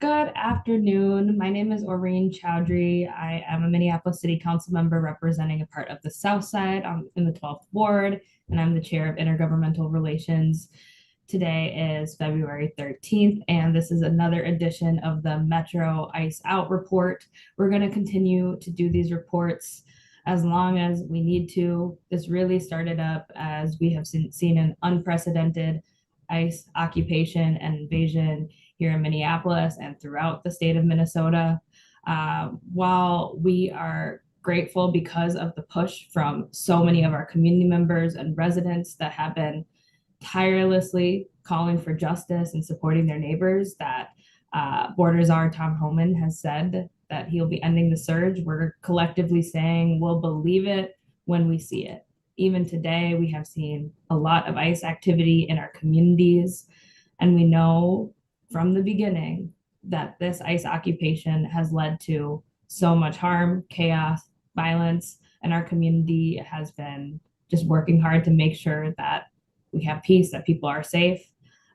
Good afternoon. My name is Oreen Chowdhury. I am a Minneapolis City Council member representing a part of the South Side. I'm in the 12th Ward, and I'm the chair of Intergovernmental Relations. Today is February 13th, and this is another edition of the Metro Ice Out Report. We're going to continue to do these reports as long as we need to. This really started up as we have seen an unprecedented ICE occupation and invasion here in Minneapolis and throughout the state of Minnesota. While we are grateful because of the push from so many of our community members and residents that have been tirelessly calling for justice and supporting their neighbors, that Border Czar Tom Homan has said that he'll be ending the surge. We're collectively saying we'll believe it when we see it. Even today, we have seen a lot of ICE activity in our communities, and we know from the beginning that this ICE occupation has led to so much harm, chaos, violence, and our community has been just working hard to make sure that we have peace, that people are safe.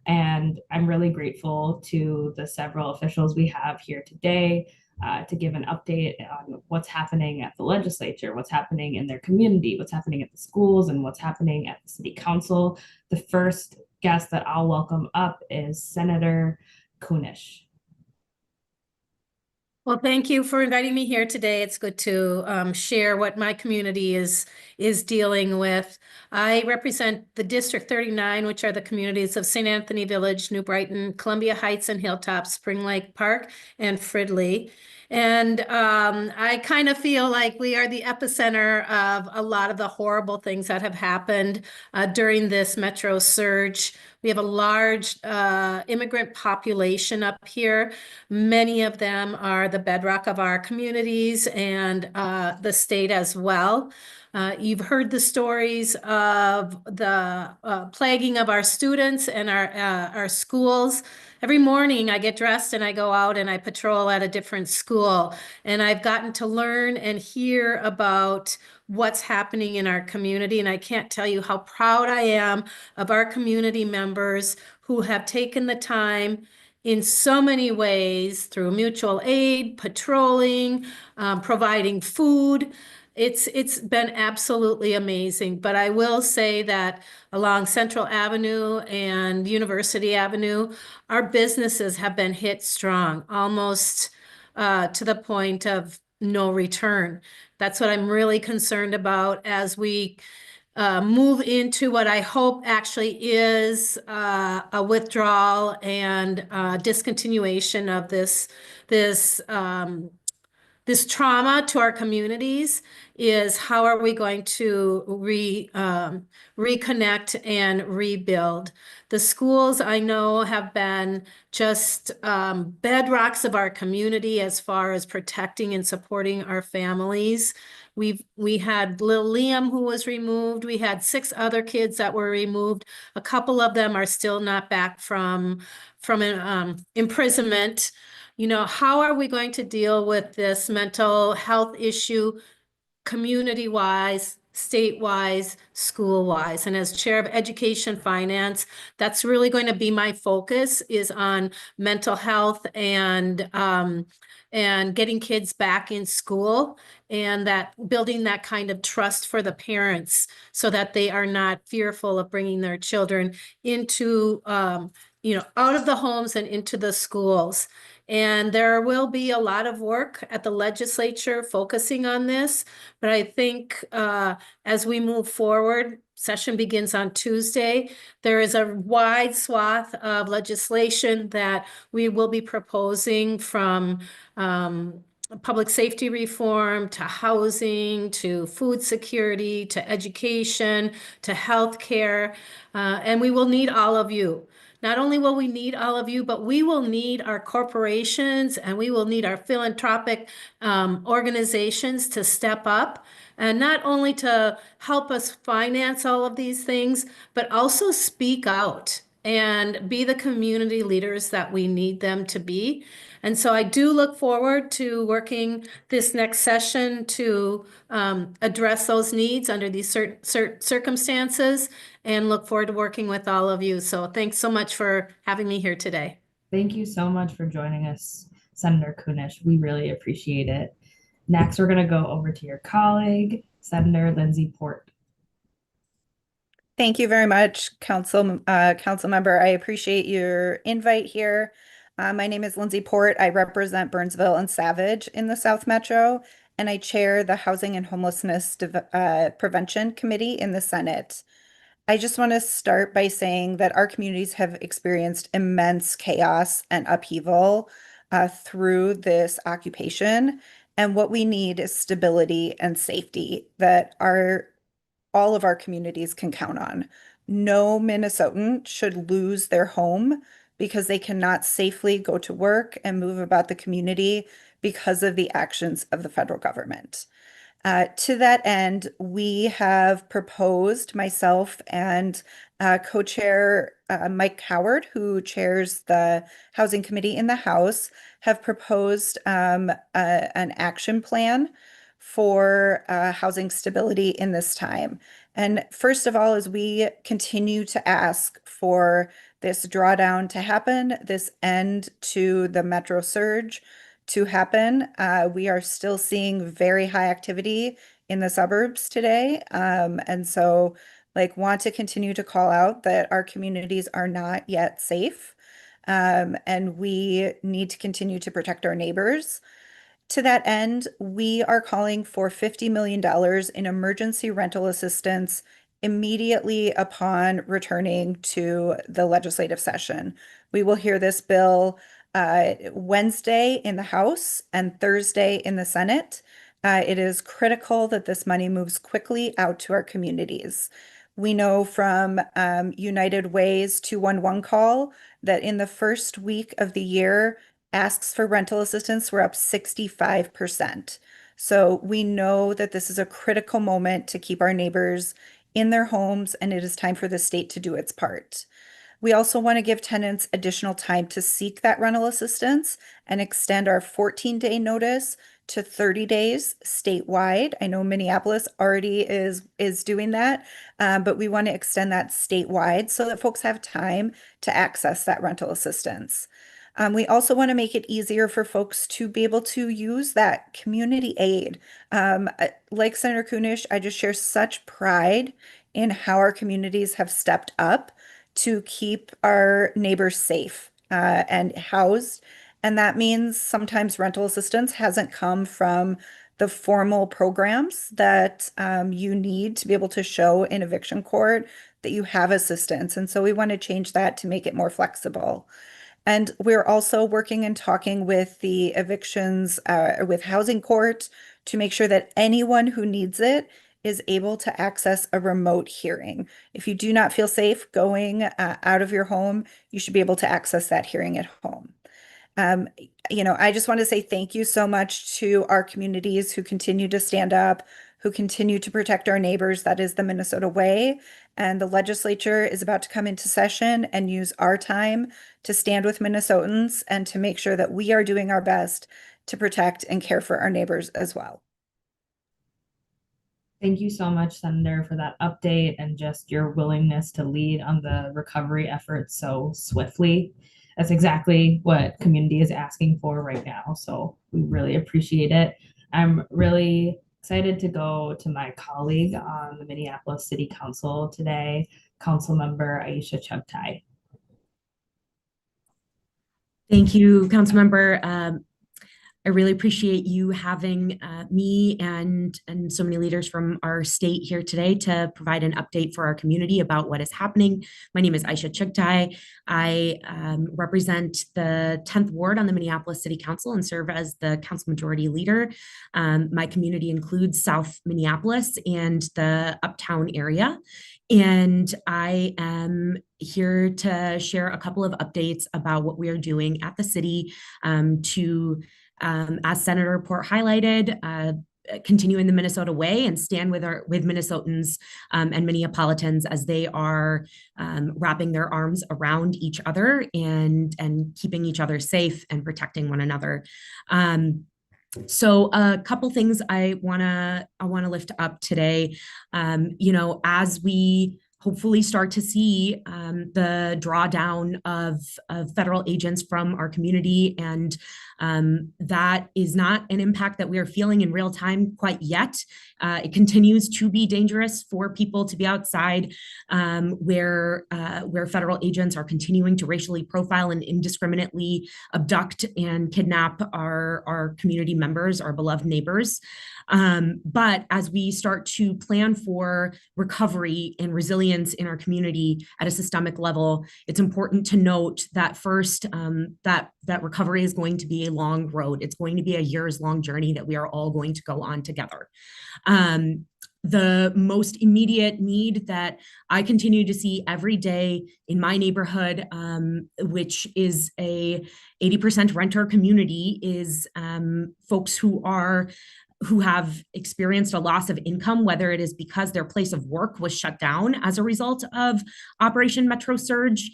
And I'm really grateful to the several officials we have here today to give an update on what's happening at the legislature, what's happening in their community, what's happening at the schools, and what's happening at the city council. The first guest that I'll welcome up is Senator Kunish. Well, thank you for inviting me here today. It's good to share what my community is dealing with. I represent the District 39, which are the communities of St. Anthony Village, New Brighton, Columbia Heights and Hilltop, Spring Lake Park, and Fridley. And I kind of feel like we are the epicenter of a lot of the horrible things that have happened during this metro surge. We have a large immigrant population up here. Many of them are the bedrock of our communities and the state as well. You've heard the stories of the plaguing of our students and our schools. Every morning I get dressed and I go out and I patrol at a different school. And I've gotten to learn and hear about what's happening in our community. And I can't tell you how proud I am of our community members who have taken the time in so many ways through mutual aid, patrolling, providing food. It's been absolutely amazing. But I will say that along Central Avenue and University Avenue, our businesses have been hit strong, almost to the point of no return. That's what I'm really concerned about as we move into what I hope actually is a withdrawal and discontinuation of this trauma to our communities. Is how are we going to reconnect and rebuild? The schools I know have been just bedrocks of our community as far as protecting and supporting our families. We had little Liam who was removed. We had 6 other kids that were removed. A couple of them are still not back from imprisonment. You know, how are we going to deal with this mental health issue community-wise, state-wise, school-wise? And as chair of education finance, that's really going to be my focus, is on mental health and getting kids back in school, and that building that kind of trust for the parents so that they are not fearful of bringing their children into, out of the homes and into the schools. And there will be a lot of work at the legislature focusing on this. But I think as we move forward, session begins on Tuesday, there is a wide swath of legislation that we will be proposing, from public safety reform to housing to food security to education to healthcare. And we will need all of you. Not only will we need all of you, but we will need our corporations and we will need our philanthropic organizations to step up, and not only to help us finance all of these things, but also speak out and be the community leaders that we need them to be. And so I do look forward to working this next session to address those needs under these circumstances, and look forward to working with all of you. So thanks so much for having me here today. Thank you so much for joining us, Senator Kunish. We really appreciate it. Next, we're going to go over to your colleague, Senator Lindsay Port. Thank you very much, council member. I appreciate your invite here. My name is Lindsay Port. I represent Burnsville and Savage in the South Metro, and I chair the Housing and Homelessness Prevention Committee in the Senate. I just want to start by saying that our communities have experienced immense chaos and upheaval through this occupation, and what we need is stability and safety that all of our communities can count on. No Minnesotan should lose their home because they cannot safely go to work and move about the community because of the actions of the federal government. To that end, we have proposed, myself and co-chair Mike Howard, who chairs the Housing Committee in the House, have proposed an action plan for housing stability in this time. And first of all, as we continue to ask for this drawdown to happen, this end to the metro surge to happen, we are still seeing very high activity in the suburbs today. And so, want to continue to call out that our communities are not yet safe. And we need to continue to protect our neighbors. To that end, we are calling for $50 million in emergency rental assistance immediately upon returning to the legislative session. We will hear this bill Wednesday in the House and Thursday in the Senate. It is critical that this money moves quickly out to our communities. We know from United Way's 211 call that in the first week of the year, asks for rental assistance were up 65%. So we know that this is a critical moment to keep our neighbors in their homes, and it is time for the state to do its part. We also want to give tenants additional time to seek that rental assistance and extend our 14-day notice to 30 days statewide. I know Minneapolis already is doing that, but we want to extend that statewide so that folks have time to access that rental assistance. We also want to make it easier for folks to be able to use that community aid. Like Senator Kunish, I just share such pride in how our communities have stepped up to keep our neighbors safe and housed. And that means sometimes rental assistance hasn't come from the formal programs that you need to be able to show in eviction court that you have assistance. And so we want to change that to make it more flexible. And we're also working and talking with the evictions, with housing court to make sure that anyone who needs it is able to access a remote hearing. If you do not feel safe going out of your home, you should be able to access that hearing at home. I just want to say thank you so much to our communities who continue to stand up, who continue to protect our neighbors. That is the Minnesota way. And the legislature is about to come into session and use our time to stand with Minnesotans and to make sure that we are doing our best to protect and care for our neighbors as well. Thank you so much, Senator, for that update and just your willingness to lead on the recovery efforts so swiftly. That's exactly what community is asking for right now. So we really appreciate it. I'm really excited to go to my colleague on the Minneapolis City Council today, Council Member Aisha Chugtai. Thank you, Councilmember. I really appreciate you having me and so many leaders from our state here today to provide an update for our community about what is happening. My name is Aisha Chugtai. I represent the 10th Ward on the Minneapolis City Council and serve as the council majority leader. My community includes South Minneapolis and the Uptown area. And I am here to share a couple of updates about what we are doing at the city as Senator Port highlighted, continue in the Minnesota way and stand with Minnesotans and Minneapolitans as they are wrapping their arms around each other and keeping each other safe and protecting one another. So a couple things I wanna lift up today. As we hopefully start to see the drawdown of federal agents from our community. And that is not an impact that we are feeling in real time quite yet. It continues to be dangerous for people to be outside where federal agents are continuing to racially profile and indiscriminately abduct and kidnap our community members, our beloved neighbors. But as we start to plan for recovery and resilience in our community at a systemic level, it's important to note that first, that recovery is going to be a long road. It's going to be a years-long journey that we are all going to go on together. The most immediate need that I continue to see every day in my neighborhood, which is a 80% renter community, is folks who have experienced a loss of income, whether it is because their place of work was shut down as a result of Operation Metro Surge,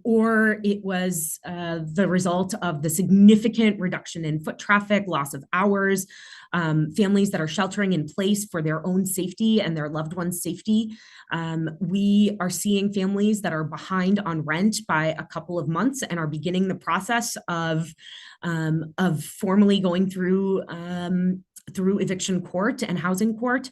or it was the result of the significant reduction in foot traffic, loss of hours, families that are sheltering in place for their own safety and their loved ones' safety. We are seeing families that are behind on rent by a couple of months and are beginning the process of formally going through eviction court and housing court.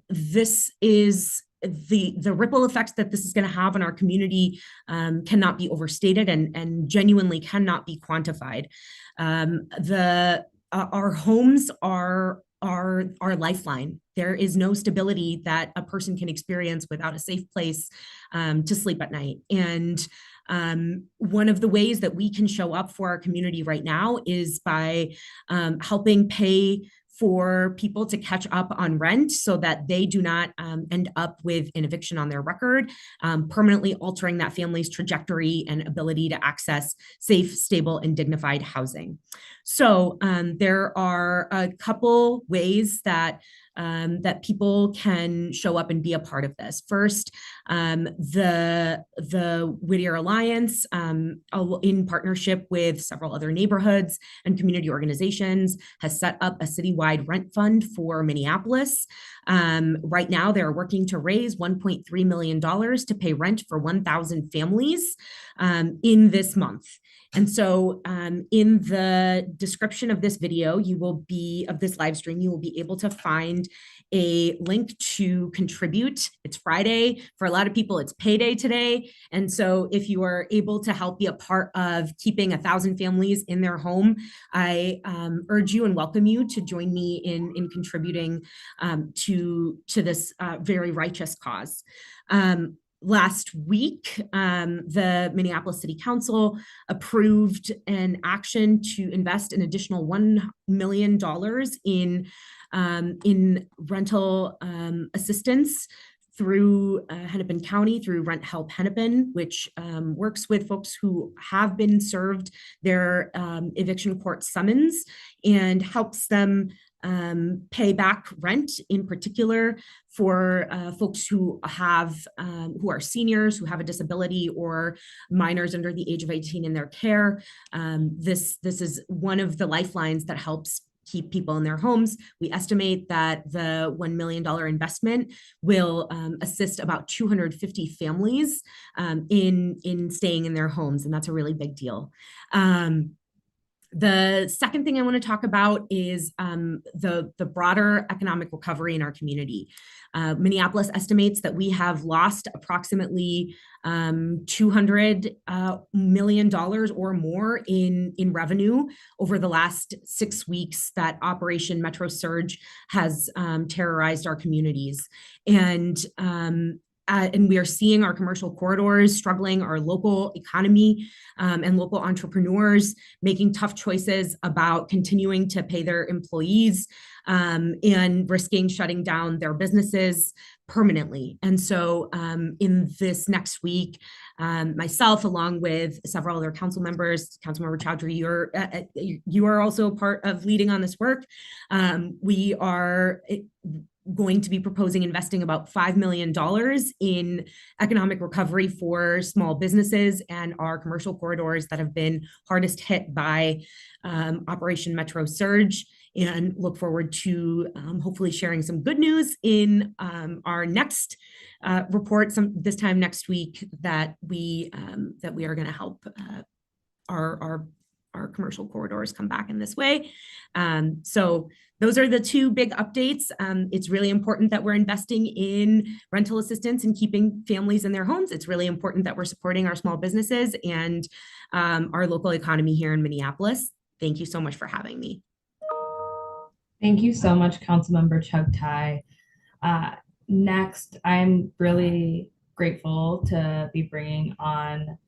This is the ripple effects that this is going to have on our community cannot be overstated and genuinely cannot be quantified. Our homes are our lifeline. There is no stability that a person can experience without a safe place to sleep at night. And one of the ways that we can show up for our community right now is by helping pay for people to catch up on rent so that they do not end up with an eviction on their record, permanently altering that family's trajectory and ability to access safe, stable, and dignified housing. So there are a couple ways that people can show up and be a part of this. First, the Whittier Alliance, in partnership with several other neighborhoods and community organizations, has set up a citywide rent fund for Minneapolis. Right now, they're working to raise $1.3 million to pay rent for 1,000 families in this month. And so in the description of this video, of this live stream, you will be able to find a link to contribute. It's Friday. For a lot of people, it's payday today. And so if you are able to help be a part of keeping 1,000 families in their home, I urge you and welcome you to join me in contributing to this very righteous cause. Last week, the Minneapolis City Council approved an action to invest an additional $1 million in rental assistance through Hennepin County, through Rent Help Hennepin, which works with folks who have been served their eviction court summons and helps them pay back rent, in particular for folks who are seniors, who have a disability, or minors under the age of 18 in their care. This is one of the lifelines that helps keep people in their homes. We estimate that the $1 million investment will assist about 250 families in staying in their homes, and that's a really big deal. The second thing I want to talk about is the broader economic recovery in our community. Minneapolis estimates that we have lost approximately $200 million or more in revenue over the last 6 weeks that Operation Metro Surge has terrorized our communities. And we are seeing our commercial corridors struggling, our local economy and local entrepreneurs making tough choices about continuing to pay their employees and risking shutting down their businesses permanently. And so in this next week, myself, along with several other council members, Councilmember Chowdhury, you are also a part of leading on this work. We are going to be proposing investing about $5 million in economic recovery for small businesses and our commercial corridors that have been hardest hit by Operation Metro Surge. and look forward to hopefully sharing some good news in our next report this time next week that we are going to help our commercial corridors come back in this way. So those are the two big updates. It's really important that we're investing in rental assistance and keeping families in their homes. It's really important that we're supporting our small businesses and our local economy here in Minneapolis. Thank you so much for having me. Thank you so much, Councilmember Chug Tai. Next, I'm really grateful to be bringing on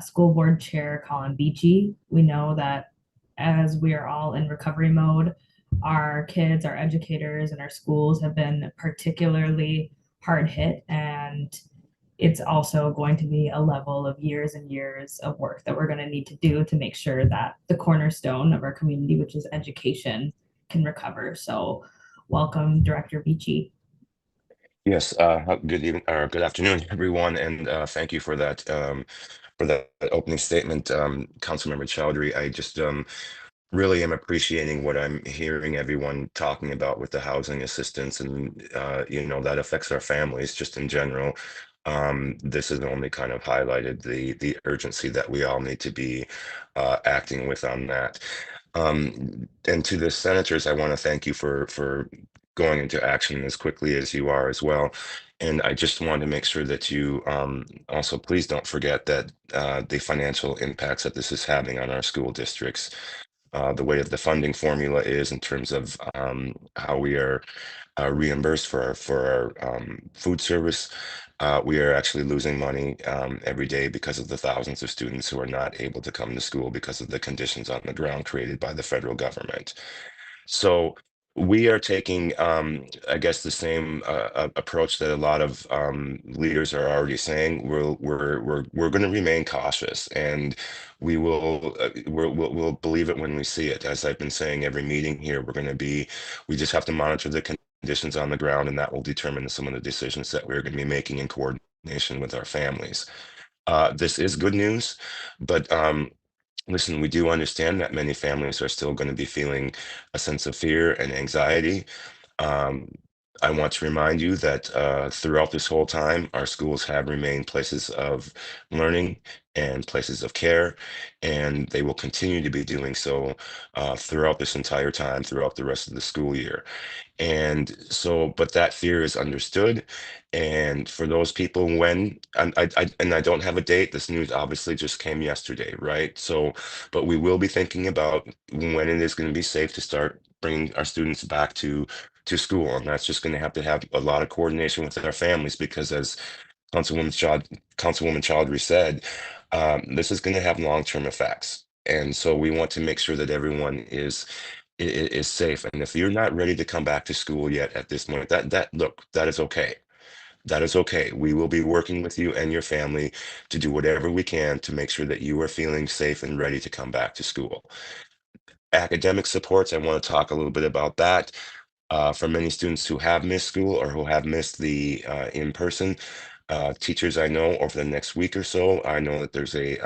School Board Chair Colin Beachy. We know that as we are all in recovery mode, our kids, our educators, and our schools have been particularly hard hit, and it's also going to be a level of years and years of work that we're going to need to do to make sure that the cornerstone of our community, which is education, can recover. So welcome, Director Beachy. Yes, good evening or good afternoon, everyone, and thank you for that opening statement, Councilmember Chowdhury. I just really am appreciating what I'm hearing everyone talking about with the housing assistance, and that affects our families just in general. This has only kind of highlighted the urgency that we all need to be acting with on that. And to the senators, I want to thank you for going into action as quickly as you are as well. And I just want to make sure that you also please don't forget that the financial impacts that this is having on our school districts, the way that the funding formula is in terms of how we are reimbursed for our food service. We are actually losing money every day because of the thousands of students who are not able to come to school because of the conditions on the ground created by the federal government. So we are taking, I guess, the same approach that a lot of leaders are already saying. We're going to remain cautious, and we'll believe it when we see it. As I've been saying every meeting here, we just have to monitor the conditions on the ground, and that will determine some of the decisions that we're going to be making in coordination with our families. This is good news, but listen, we do understand that many families are still going to be feeling a sense of fear and anxiety. Um, I want to remind you that throughout this whole time, our schools have remained places of learning and places of care, and they will continue to be doing so throughout this entire time, throughout the rest of the school year. And so, but that fear is understood. And for those people, and I don't have a date, this news obviously just came yesterday, right? So, but we will be thinking about when it is going to be safe to start bringing our students back to school. And that's just going to have a lot of coordination with our families, because as Councilwoman Chaudhry said, this is going to have long-term effects. And so we want to make sure that everyone is safe. And if you're not ready to come back to school yet at this moment, that is okay. That is okay. We will be working with you and your family to do whatever we can to make sure that you are feeling safe and ready to come back to school. Academic supports, I want to talk a little bit about that. For many students who have missed school or who have missed the in-person, teachers I know over the next week or so, I know that there's a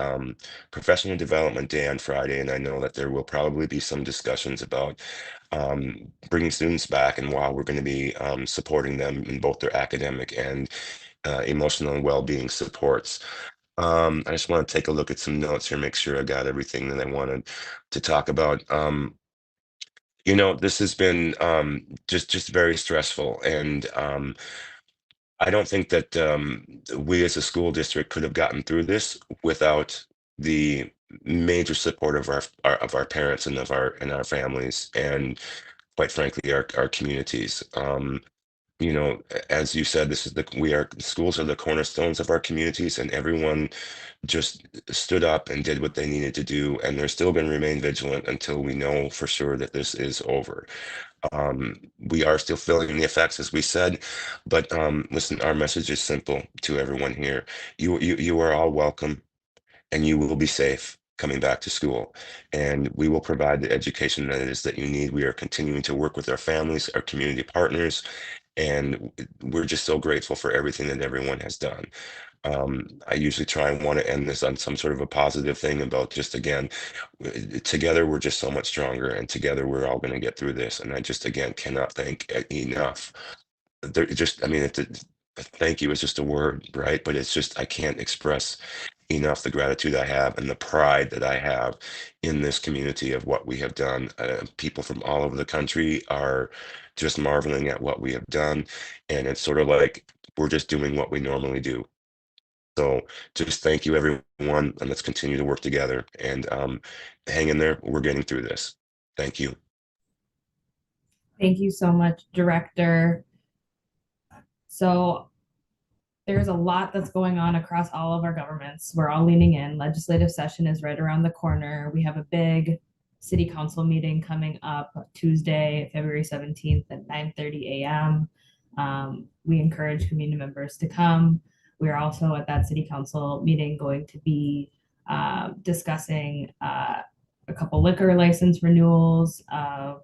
professional development day on Friday, and I know that there will probably be some discussions about bringing students back and while we're going to be supporting them in both their academic and emotional and well-being supports. I just want to take a look at some notes here, make sure I got everything that I wanted to talk about. This has been just very stressful, and I don't think that we as a school district could have gotten through this without the major support of our parents and of our families, and quite frankly our communities. As you said, schools are the cornerstones of our communities, and everyone just stood up and did what they needed to do, and they're still going to remain vigilant until we know for sure that this is over. We are still feeling the effects, as we said, but listen, our message is simple to everyone here. You are all welcome, and you will be safe coming back to school, and we will provide the education that it is that you need. We are continuing to work with our families, our community partners, and we're just so grateful for everything that everyone has done. I usually try and want to end this on some sort of a positive thing about just, again, together we're just so much stronger, and together we're all going to get through this. And I just, again, cannot thank enough. There just, I mean, thank you is just a word, right? But it's just, I can't express enough the gratitude I have and the pride that I have in this community of what we have done. People from all over the country are just marveling at what we have done. And it's sort of like we're just doing what we normally do. So just thank you, everyone, and let's continue to work together and hang in there. We're getting through this. Thank you. Thank you so much, Director. So there's a lot that's going on across all of our governments. We're all leaning in. Legislative session is right around the corner. We have a big city council meeting coming up Tuesday, February 17th at 9:30 a.m. We encourage community members to come. We are also at that city council meeting going to be discussing a couple liquor license renewals of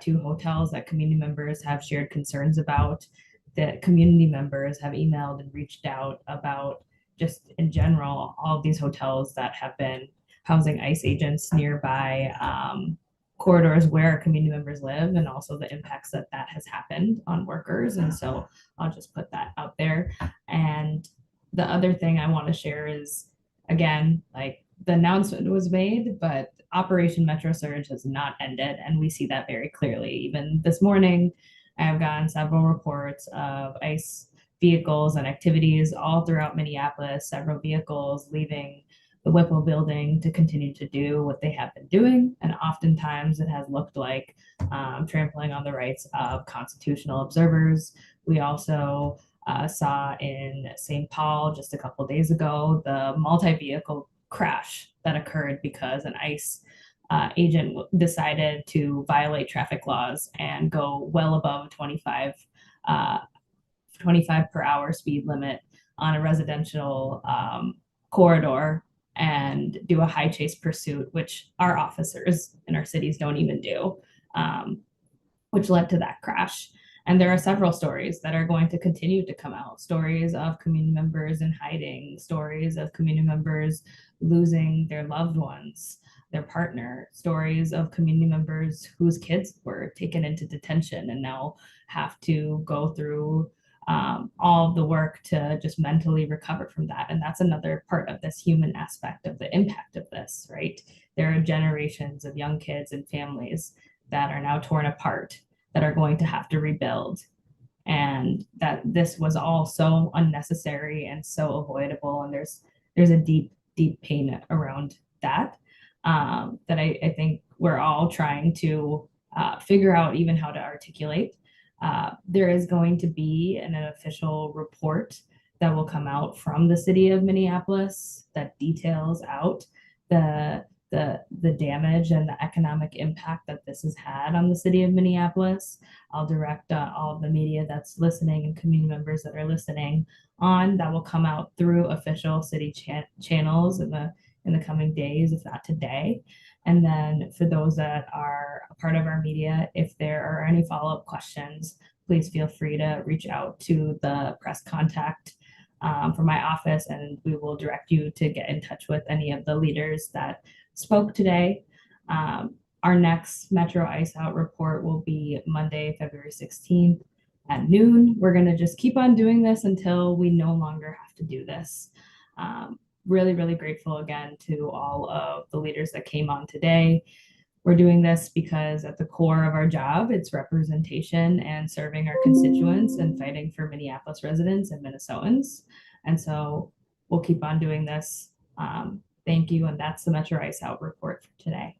two hotels that community members have shared concerns about, that community members have emailed and reached out about, just in general, all of these hotels that have been housing ICE agents nearby corridors where community members live, and also the impacts that that has happened on workers. And so I'll just put that out there. And the other thing I want to share is, again, like, the announcement was made, but Operation Metro Surge has not ended. And we see that very clearly. Even this morning, I have gotten several reports of ICE vehicles and activities all throughout Minneapolis, several vehicles leaving the Whipple building to continue to do what they have been doing. And oftentimes it has looked like trampling on the rights of constitutional observers. We also saw in St. Paul just a couple of days ago the multi-vehicle crash that occurred because an ICE agent decided to violate traffic laws and go well above 25 per hour speed limit on a residential corridor and do a high chase pursuit, which our officers in our cities don't even do, which led to that crash. And there are several stories that are going to continue to come out, stories of community members in hiding, stories of community members losing their loved ones, their partner, stories of community members whose kids were taken into detention and now have to go through all of the work to just mentally recover from that. And that's another part of this human aspect of the impact of this, right? There are generations of young kids and families that are now torn apart, that are going to have to rebuild, and that this was all so unnecessary and so avoidable. And there's a deep pain around that, that I think we're all trying to figure out even how to articulate. There is going to be an official report that will come out from the city of Minneapolis that details out the damage and the economic impact that this has had on the city of Minneapolis. I'll direct all of the media that's listening and community members that are listening on. That will come out through official city channels in the coming days, if not today. And then for those that are a part of our media, if there are any follow-up questions, please feel free to reach out to the press contact from my office, and we will direct you to get in touch with any of the leaders that spoke today. Our next Metro Ice Out report will be Monday, February 16th at noon. We're going to just keep on doing this until we no longer have to do this. Really, really grateful again to all of the leaders that came on today. We're doing this because at the core of our job, it's representation and serving our constituents and fighting for Minneapolis residents and Minnesotans. And so we'll keep on doing this. Thank you. And that's the Metro Ice Out report for today.